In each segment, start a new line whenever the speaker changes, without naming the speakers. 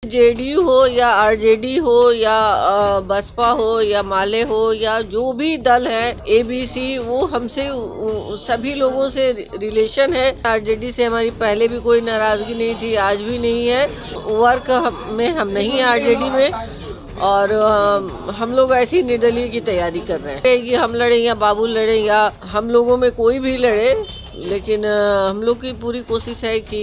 JDU हो या RJD हो या बसपा हो या माले हो या जो भी दल है एबीसी, वो हमसे सभी लोगों से रिलेशन है। आरजेडी से हमारी पहले भी कोई नाराजगी नहीं थी, आज भी नहीं है। वर्क में हम नहीं है आरजेडी में, और हम लोग ऐसी निर्दलीय की तैयारी कर रहे हैं कि हम लड़े या बाबू लड़े या हम लोगों में कोई भी लड़े, लेकिन हम लोग की पूरी कोशिश है कि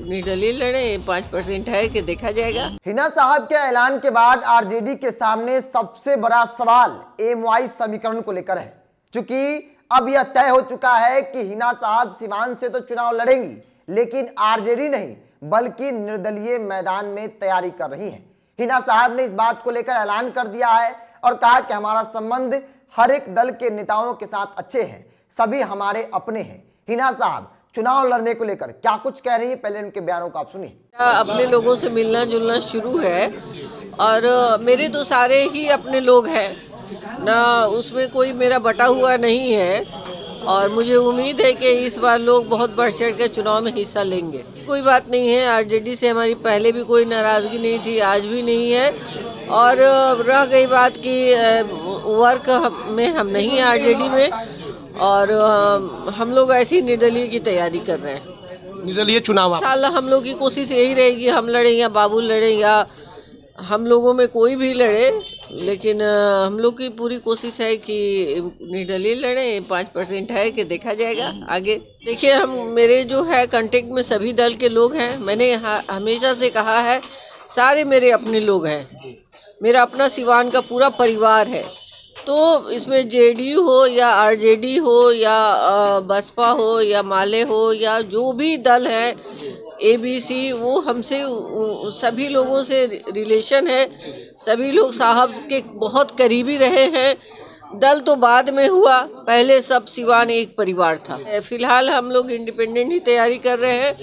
निर्दलीय लड़े। 5% है कि देखा जाएगा।
हिना साहब के ऐलान के बाद आरजेडी के सामने सबसे बड़ा सवाल एमवाई समीकरण को लेकर है, क्योंकि अब यह तय हो चुका है कि हिना साहब सिवान से तो चुनाव लड़ेंगी, लेकिन आरजेडी नहीं बल्कि निर्दलीय मैदान में तैयारी कर रही हैं। हिना साहब ने इस बात को लेकर ऐलान कर दिया है और कहा कि हमारा संबंध हर एक दल के नेताओं के साथ अच्छे हैं, सभी हमारे अपने हैं। हिना साहब चुनाव लड़ने को लेकर क्या कुछ कह रही है, पहले उनके बयानों को आप सुनिए।
अपने लोगों से मिलना जुलना शुरू है और मेरे तो सारे ही अपने लोग हैं ना, उसमें कोई मेरा बटा हुआ नहीं है, और मुझे उम्मीद है कि इस बार लोग बहुत बढ़ चढ़ के चुनाव में हिस्सा लेंगे। कोई बात नहीं है, आरजेडी से हमारी पहले भी कोई नाराजगी नहीं थी, आज भी नहीं है। और रह गई बात कि वर्क में हम नहीं है आरजेडी में, और हम लोग ऐसी निर्दलीय की तैयारी कर रहे हैं।
निर्दलीय चुनाव
इंशाल्लाह हम लोग की कोशिश यही रहेगी, हम लड़े या बाबू लड़े या हम लोगों में कोई भी लड़े, लेकिन हम लोग की पूरी कोशिश है कि निर्दलीय लड़े। 5% है कि देखा जाएगा आगे। देखिए, हम मेरे जो है कांटेक्ट में सभी दल के लोग हैं। मैंने हमेशा से कहा है, सारे मेरे अपने लोग हैं, मेरा अपना सिवान का पूरा परिवार है। तो इसमें जेडीयू हो या आरजेडी हो या बसपा हो या माले हो या जो भी दल है एबीसी, वो हमसे सभी लोगों से रिलेशन है, सभी लोग साहब के बहुत करीबी रहे हैं। दल तो बाद में हुआ, पहले सब सिवान एक परिवार था। फिलहाल हम लोग इंडिपेंडेंट ही तैयारी कर रहे हैं,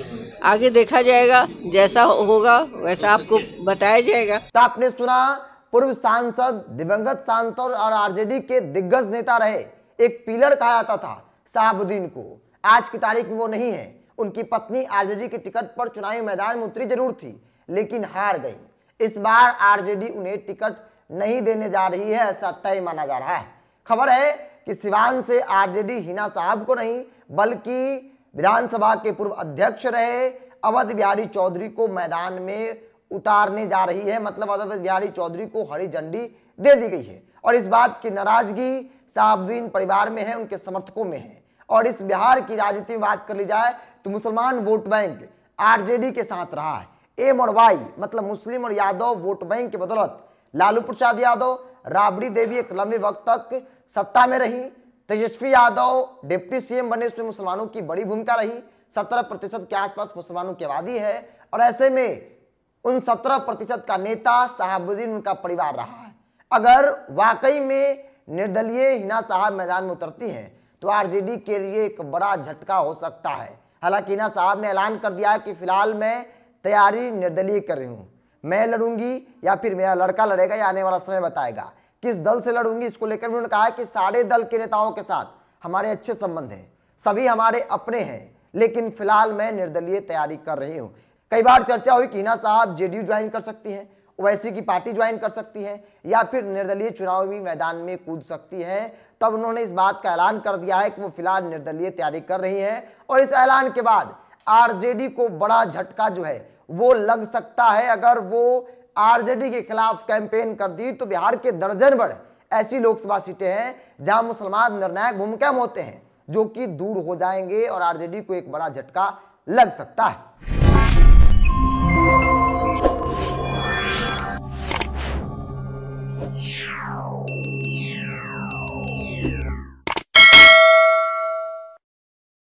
आगे देखा जाएगा, जैसा होगा वैसा आपको बताया जाएगा।
तो आपने सुना, पूर्व सांसद, दिवंगत सांसद और आरजेडी के दिग्गज नेता रहे, एक पिलर कहा जाता था शहाबुद्दीन को, आज की तारीख में वो नहीं है। उनकी पत्नी आरजेडी के टिकट पर चुनावी मैदान में उतरी जरूर थी, लेकिन हार गई। इस बार आरजेडी उन्हें टिकट नहीं देने जा रही है, ऐसा तय माना जा रहा है। खबर है कि सिवान से आरजेडी हिना साहब को नहीं बल्कि विधानसभा के पूर्व अध्यक्ष रहे अवध बिहारी चौधरी को मैदान में उतारने जा रही है। मतलब अवध बिहारी चौधरी को हरी झंडी दे दी गई है, और इस बात की नाराजगी शहाबुद्दीन परिवार में है, उनके समर्थकों में है। और इस बिहार की राजनीति में बात कर ली जाए तो मुसलमान वोट बैंक आरजेडी के साथ रहा है। एम और वाई मतलब मुस्लिम और यादव वोट बैंक के बदौलत लालू प्रसाद यादव, राबड़ी देवी एक लंबे वक्त तक सत्ता में रही, तेजस्वी यादव डिप्टी सीएम बने, उसमें मुसलमानों की बड़ी भूमिका रही। 17% के आसपास मुसलमानों की आबादी है, और ऐसे में उन 17% का नेता शहाबुद्दीन उनका परिवार रहा है। अगर वाकई में निर्दलीय हिना साहब मैदान में उतरती हैं तो आरजेडी के लिए एक बड़ा झटका हो सकता है। हालांकि हिना साहब ने ऐलान कर दिया है कि फिलहाल मैं तैयारी निर्दलीय कर रही हूं, मैं लड़ूंगी या फिर मेरा लड़का लड़ेगा, या आने वाला समय बताएगा किस दल से लड़ूंगी। इसको लेकर उन्होंने कहा कि सारे दल के नेताओं के साथ हमारे अच्छे संबंध हैं, सभी हमारे अपने हैं, लेकिन फिलहाल मैं निर्दलीय तैयारी कर रही हूँ। कई बार चर्चा हुई कि हिना साहब जेडीयू ज्वाइन कर सकती हैं, ओवैसी की पार्टी ज्वाइन कर सकती है, या फिर निर्दलीय चुनावी मैदान में कूद सकती है। तब उन्होंने इस बात का ऐलान कर दिया है कि वो फिलहाल निर्दलीय तैयारी कर रही हैं, और इस ऐलान के बाद आरजेडी को बड़ा झटका जो है वो लग सकता है। अगर वो आरजेडी के खिलाफ कैंपेन कर दी तो बिहार के दर्जन भर ऐसी लोकसभा सीटें हैं जहां मुसलमान निर्णायक भूमिका में होते हैं, जो कि दूर हो जाएंगे और आरजेडी को एक बड़ा झटका लग सकता है।